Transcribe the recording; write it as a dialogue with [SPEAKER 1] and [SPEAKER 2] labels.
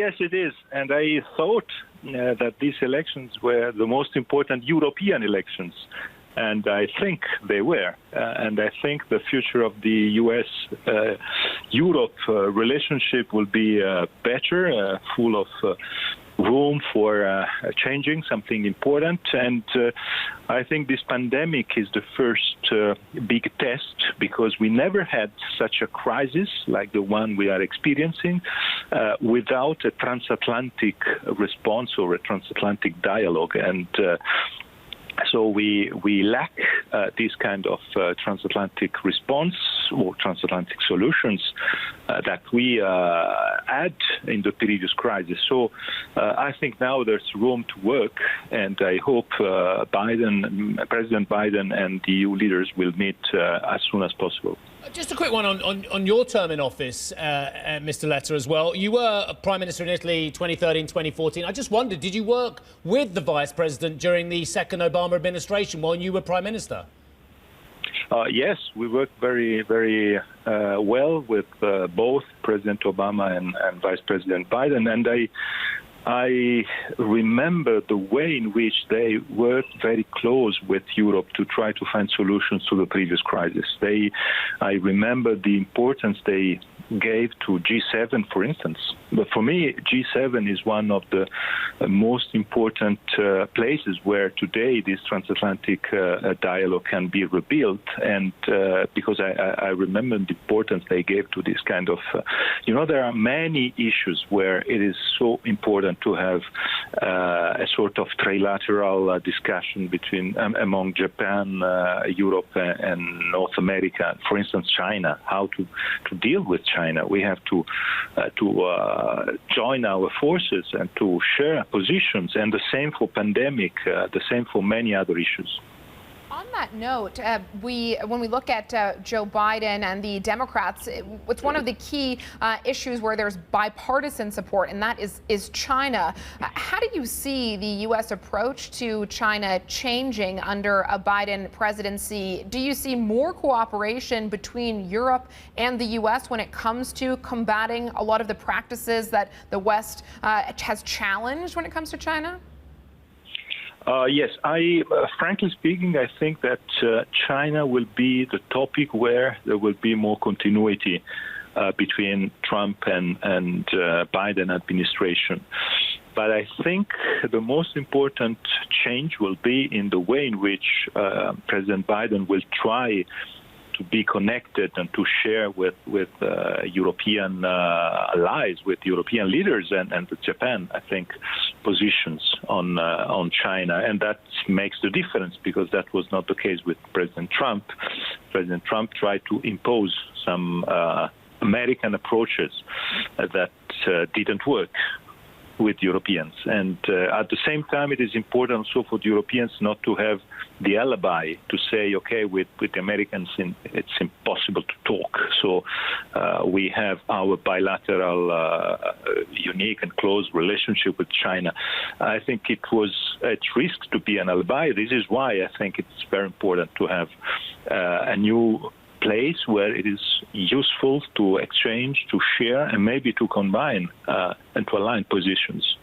[SPEAKER 1] Yes, it is. And I thought that these elections were the most important European elections. And I think they were. And I think the future of the U.S.-Europe relationship will be better, full of room for changing something important. And I think this pandemic is the first big test, because we never had such a crisis like the one we are experiencing without a transatlantic response or a transatlantic dialogue. And so we lack this kind of transatlantic response or transatlantic solutions that we had in the previous crisis. So I think now there's room to work, and I hope President Biden and the EU leaders will meet as soon as possible.
[SPEAKER 2] Just a quick one on your term in office, Mr. Letta, as well. You were a Prime Minister in Italy 2013-2014. I just wondered, did you work with the Vice President during the second Obama administration while you were Prime Minister?
[SPEAKER 1] Yes, we worked very, very well with both President Obama and Vice President Biden. And I remember the way in which they worked very close with Europe to try to find solutions to the previous crisis. I remember the importance they gave to G7, for instance. But for me, G7 is one of the most important places where today this transatlantic dialogue can be rebuilt. And because I remember the importance they gave to this kind of, there are many issues where it is so important to have a sort of trilateral discussion among Japan, Europe, and North America. For instance, China, how to deal with China. We have to join our forces and to share positions, and the same for pandemic, the same for many other issues.
[SPEAKER 3] On that note, when we look at Joe Biden and the Democrats, it's one of the key issues where there's bipartisan support, and that is China. How do you see the U.S. approach to China changing under a Biden presidency? Do you see more cooperation between Europe and the U.S. when it comes to combating a lot of the practices that the West has challenged when it comes to China?
[SPEAKER 1] Yes, frankly speaking, I think that China will be the topic where there will be more continuity between Trump and Biden administration. But I think the most important change will be in the way in which President Biden will try to be connected and to share with European allies, with European leaders and Japan, I think, positions on China. And that makes the difference, because that was not the case with President Trump. President Trump tried to impose some American approaches that didn't work with Europeans. And at the same time, it is important also for the Europeans not to have the alibi to say, okay, with the Americans, it's impossible to talk. So we have our bilateral, unique and close relationship with China. I think it was at risk to be an alibi. This is why I think it's very important to have a new place where it is useful to exchange, to share, and maybe to combine and to align positions.